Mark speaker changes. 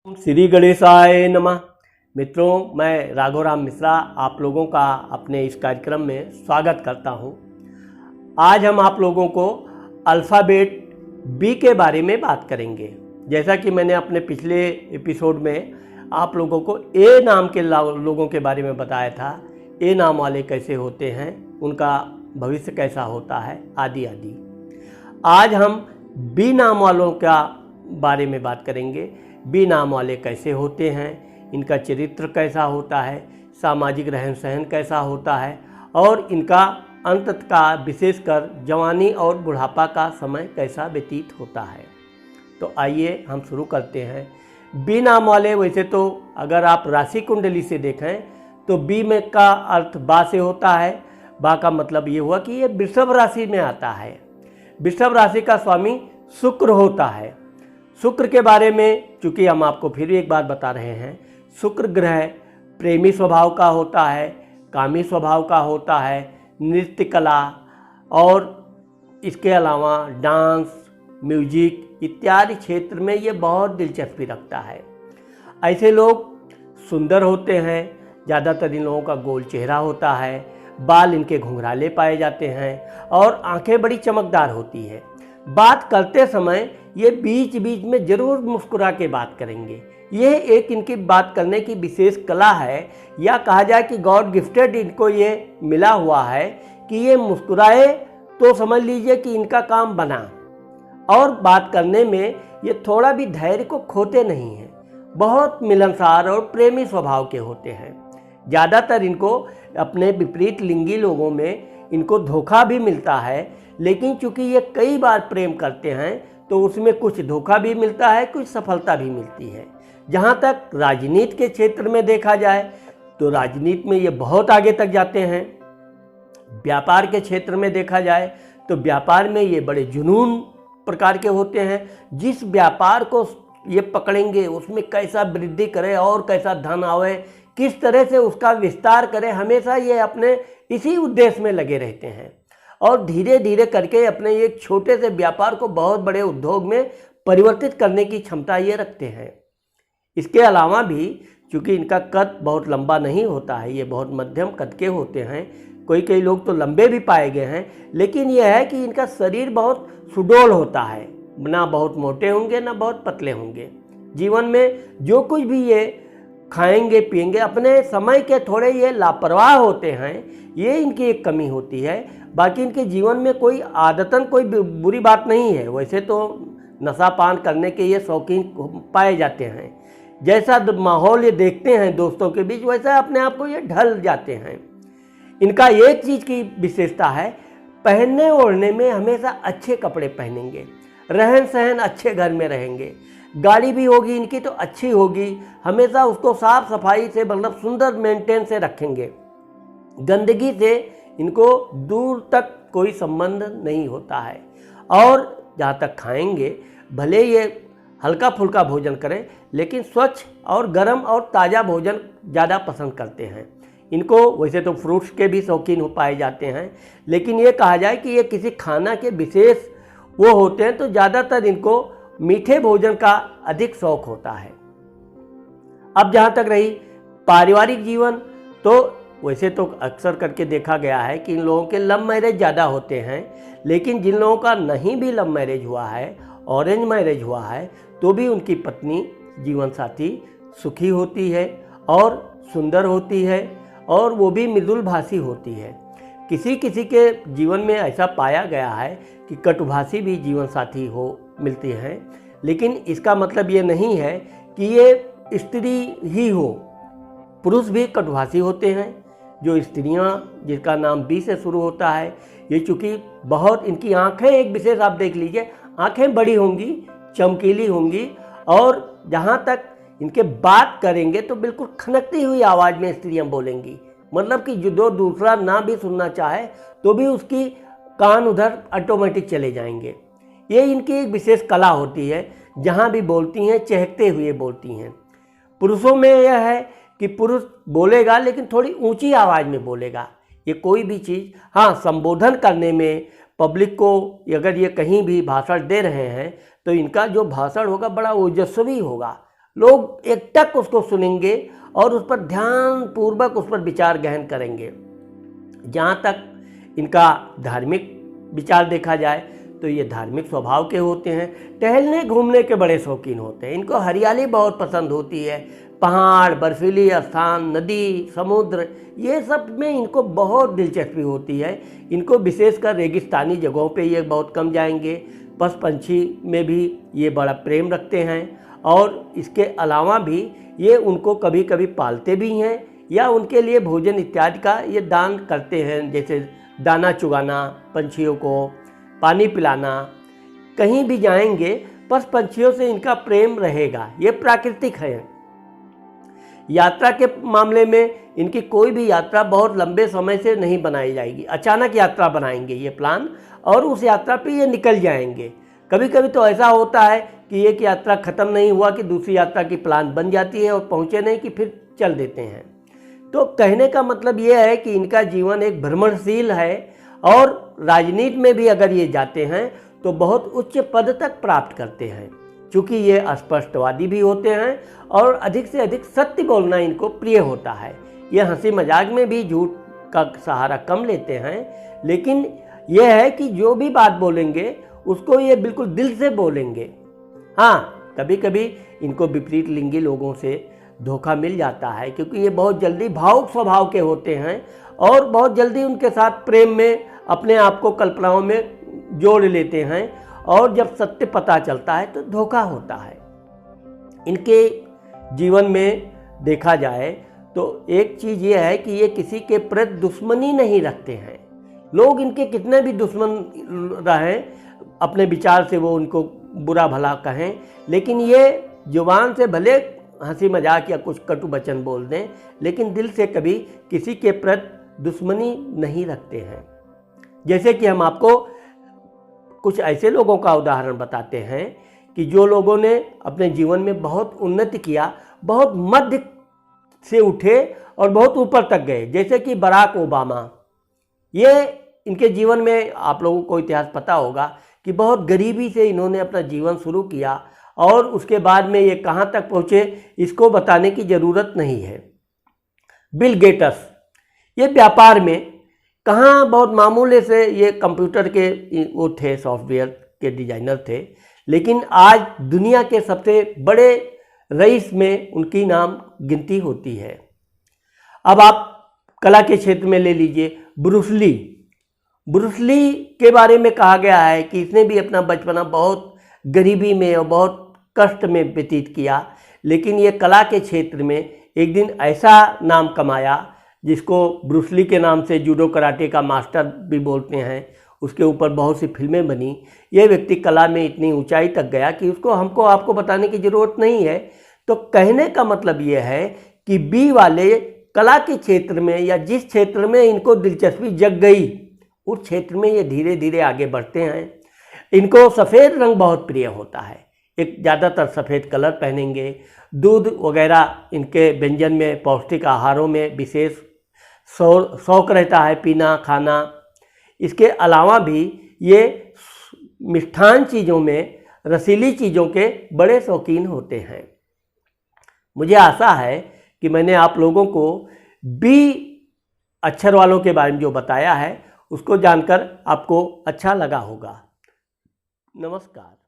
Speaker 1: श्री गणेशाय नमः। मित्रों, मैं राघवराम मिश्रा आप लोगों का अपने इस कार्यक्रम में स्वागत करता हूं। आज हम आप लोगों को अल्फ़ाबेट बी के बारे में बात करेंगे। जैसा कि मैंने अपने पिछले एपिसोड में आप लोगों को ए नाम के लोगों के बारे में बताया था। ए नाम वाले कैसे होते हैं, उनका भविष्य कैसा होता है, आदि आदि। आज हम बी नाम वालों का बारे में बात करेंगे। बी नाम वाले कैसे होते हैं, इनका चरित्र कैसा होता है, सामाजिक रहन सहन कैसा होता है और इनका अंत का विशेषकर जवानी और बुढ़ापा का समय कैसा व्यतीत होता है। तो आइए हम शुरू करते हैं। बी नाम वाले, वैसे तो अगर आप राशि कुंडली से देखें तो बी में का अर्थ बा से होता है। बा का मतलब ये हुआ कि ये वृषभ राशि में आता है। वृषभ राशि का स्वामी शुक्र होता है। शुक्र के बारे में चूँकि हम आपको फिर एक बार बता रहे हैं, शुक्र ग्रह प्रेमी स्वभाव का होता है, कामी स्वभाव का होता है, नृत्य कला और इसके अलावा डांस, म्यूजिक इत्यादि क्षेत्र में ये बहुत दिलचस्पी रखता है। ऐसे लोग सुंदर होते हैं। ज़्यादातर इन लोगों का गोल चेहरा होता है, बाल इनके घुंघराले पाए जाते हैं और आंखें बड़ी चमकदार होती है। बात करते समय ये बीच बीच में ज़रूर मुस्कुरा के बात करेंगे। यह एक इनकी बात करने की विशेष कला है, या कहा जाए कि गॉड गिफ्टेड इनको ये मिला हुआ है कि ये मुस्कुराए तो समझ लीजिए कि इनका काम बना। और बात करने में ये थोड़ा भी धैर्य को खोते नहीं हैं। बहुत मिलनसार और प्रेमी स्वभाव के होते हैं। ज़्यादातर इनको अपने विपरीत लिंगी लोगों में इनको धोखा भी मिलता है, लेकिन चूंकि ये कई बार प्रेम करते हैं तो उसमें कुछ धोखा भी मिलता है, कुछ सफलता भी मिलती है। जहाँ तक राजनीति के क्षेत्र में देखा जाए तो राजनीति में ये बहुत आगे तक जाते हैं। व्यापार के क्षेत्र में देखा जाए तो व्यापार में ये बड़े जुनून प्रकार के होते हैं। जिस व्यापार को ये पकड़ेंगे उसमें कैसा वृद्धि करे और कैसा धन आवे, किस तरह से उसका विस्तार करें, हमेशा ये अपने इसी उद्देश्य में लगे रहते हैं और धीरे धीरे करके अपने एक छोटे से व्यापार को बहुत बड़े उद्योग में परिवर्तित करने की क्षमता ये रखते हैं। इसके अलावा भी चूँकि इनका कद बहुत लंबा नहीं होता है, ये बहुत मध्यम कद के होते हैं। कई लोग तो लंबे भी पाए गए हैं, लेकिन यह है कि इनका शरीर बहुत सुडौल होता है। ना बहुत मोटे होंगे ना बहुत पतले होंगे। जीवन में जो कुछ भी ये खाएंगे पिएंगे, अपने समय के थोड़े ये लापरवाह होते हैं, ये इनकी एक कमी होती है। बाकी इनके जीवन में कोई आदतन कोई बुरी बात नहीं है। वैसे तो नशा पान करने के ये शौकीन पाए जाते हैं। जैसा माहौल ये देखते हैं दोस्तों के बीच, वैसा अपने आप को ये ढल जाते हैं। इनका एक चीज़ की विशेषता है, पहनने ओढ़ने में हमेशा अच्छे कपड़े पहनेंगे, रहन सहन अच्छे घर में रहेंगे, गाड़ी भी होगी इनकी तो अच्छी होगी, हमेशा उसको साफ सफाई से मतलब सुंदर मेंटेन से रखेंगे। गंदगी से इनको दूर तक कोई संबंध नहीं होता है। और जहाँ तक खाएंगे, भले ये हल्का फुल्का भोजन करें, लेकिन स्वच्छ और गर्म और ताज़ा भोजन ज़्यादा पसंद करते हैं। इनको वैसे तो फ्रूट्स के भी शौकीन हो पाए जाते हैं, लेकिन ये कहा जाए कि ये किसी खाना के विशेष वो होते हैं तो ज़्यादातर इनको मीठे भोजन का अधिक शौक होता है। अब जहाँ तक रही पारिवारिक जीवन, तो वैसे तो अक्सर करके देखा गया है कि इन लोगों के लव मैरिज ज़्यादा होते हैं, लेकिन जिन लोगों का नहीं भी लव मैरिज हुआ है, ऑरेंज मैरिज हुआ है, तो भी उनकी पत्नी जीवन साथी सुखी होती है और सुंदर होती है और वो भी मृदुल भाषी होती है। किसी किसी के जीवन में ऐसा पाया गया है कि कटुभाषी भी जीवन साथी हो मिलती हैं, लेकिन इसका मतलब ये नहीं है कि ये स्त्री ही हो, पुरुष भी कटुभाषी होते हैं। जो स्त्रियां जिनका नाम बी से शुरू होता है, ये चूँकि बहुत इनकी आंखें एक विशेष आप देख लीजिए, आंखें बड़ी होंगी, चमकीली होंगी और जहाँ तक इनके बात करेंगे तो बिल्कुल खनकती हुई आवाज़ में स्त्रियां बोलेंगी। मतलब कि जो दूसरा ना भी सुनना चाहे तो भी उसकी कान उधर ऑटोमेटिक चले जाएंगे। ये इनकी एक विशेष कला होती है, जहाँ भी बोलती हैं चहकते हुए बोलती हैं। पुरुषों में यह है कि पुरुष बोलेगा लेकिन थोड़ी ऊंची आवाज़ में बोलेगा। ये कोई भी चीज़, हाँ, संबोधन करने में पब्लिक को अगर ये कहीं भी भाषण दे रहे हैं तो इनका जो भाषण होगा बड़ा ओजस्वी होगा, लोग एकटक उसको सुनेंगे और उस पर ध्यान पूर्वक उस पर विचार गहन करेंगे। जहाँ तक इनका धार्मिक विचार देखा जाए तो ये धार्मिक स्वभाव के होते हैं, टहलने घूमने के बड़े शौकीन होते हैं। इनको हरियाली बहुत पसंद होती है, पहाड़, बर्फीली स्थान, नदी, समुद्र, ये सब में इनको बहुत दिलचस्पी होती है। इनको विशेषकर रेगिस्तानी जगहों पे ये बहुत कम जाएंगे। पशु पंछी में भी ये बड़ा प्रेम रखते हैं और इसके अलावा भी ये उनको कभी कभी पालते भी हैं या उनके लिए भोजन इत्यादि का ये दान करते हैं, जैसे दाना चुगाना, पंछियों को पानी पिलाना। कहीं भी जाएंगे पशु पंछियों से इनका प्रेम रहेगा, ये प्राकृतिक है। यात्रा के मामले में इनकी कोई भी यात्रा बहुत लंबे समय से नहीं बनाई जाएगी, अचानक यात्रा बनाएंगे ये प्लान और उस यात्रा पे ये निकल जाएंगे। कभी कभी तो ऐसा होता है कि एक यात्रा ख़त्म नहीं हुआ कि दूसरी यात्रा की प्लान बन जाती है और पहुँचे नहीं कि फिर चल देते हैं। तो कहने का मतलब ये है कि इनका जीवन एक भ्रमणशील है और राजनीति में भी अगर ये जाते हैं तो बहुत उच्च पद तक प्राप्त करते हैं, क्योंकि ये स्पष्टवादी भी होते हैं और अधिक से अधिक सत्य बोलना इनको प्रिय होता है। ये हंसी मजाक में भी झूठ का सहारा कम लेते हैं, लेकिन यह है कि जो भी बात बोलेंगे उसको ये बिल्कुल दिल से बोलेंगे। हाँ, कभी कभी इनको विपरीत लिंगी लोगों से धोखा मिल जाता है, क्योंकि ये बहुत जल्दी भावुक स्वभाव के होते हैं और बहुत जल्दी उनके साथ प्रेम में अपने आप को कल्पनाओं में जोड़ लेते हैं और जब सत्य पता चलता है तो धोखा होता है। इनके जीवन में देखा जाए तो एक चीज़ ये है कि ये किसी के प्रति दुश्मनी नहीं रखते हैं। लोग इनके कितने भी दुश्मन रहें, अपने विचार से वो उनको बुरा भला कहें, लेकिन ये जुबान से भले हंसी मजाक या कुछ कटु वचन बोल दें, लेकिन दिल से कभी किसी के प्रति दुश्मनी नहीं रखते हैं। जैसे कि हम आपको कुछ ऐसे लोगों का उदाहरण बताते हैं कि जो लोगों ने अपने जीवन में बहुत उन्नति किया, बहुत मध्य से उठे और बहुत ऊपर तक गए, जैसे कि बराक ओबामा। ये इनके जीवन में आप लोगों को इतिहास पता होगा कि बहुत गरीबी से इन्होंने अपना जीवन शुरू किया और उसके बाद में ये कहाँ तक पहुँचे इसको बताने की ज़रूरत नहीं है। बिल गेट्स ये व्यापार में कहाँ बहुत मामूली से ये कंप्यूटर के वो थे, सॉफ्टवेयर के डिजाइनर थे, लेकिन आज दुनिया के सबसे बड़े रईस में उनकी नाम गिनती होती है। अब आप कला के क्षेत्र में ले लीजिए ब्रूस ली। ब्रूस ली के बारे में कहा गया है कि इसने भी अपना बचपना बहुत गरीबी में और बहुत कष्ट में व्यतीत किया, लेकिन ये कला के क्षेत्र में एक दिन ऐसा नाम कमाया जिसको ब्रूस ली के नाम से जूडो कराटे का मास्टर भी बोलते हैं। उसके ऊपर बहुत सी फिल्में बनी। ये व्यक्ति कला में इतनी ऊंचाई तक गया कि उसको हमको आपको बताने की ज़रूरत नहीं है। तो कहने का मतलब ये है कि बी वाले कला के क्षेत्र में या जिस क्षेत्र में इनको दिलचस्पी जग गई उस क्षेत्र में ये धीरे धीरे आगे बढ़ते हैं। इनको सफ़ेद रंग बहुत प्रिय होता है, एक ज़्यादातर सफ़ेद कलर पहनेंगे। दूध वगैरह इनके व्यंजन में, पौष्टिक आहारों में विशेष शौक रहता है पीना खाना। इसके अलावा भी ये मिष्ठान चीज़ों में, रसीली चीज़ों के बड़े शौकीन होते हैं। मुझे आशा है कि मैंने आप लोगों को बी अक्षर वालों के बारे में जो बताया है उसको जानकर आपको अच्छा लगा होगा। नमस्कार।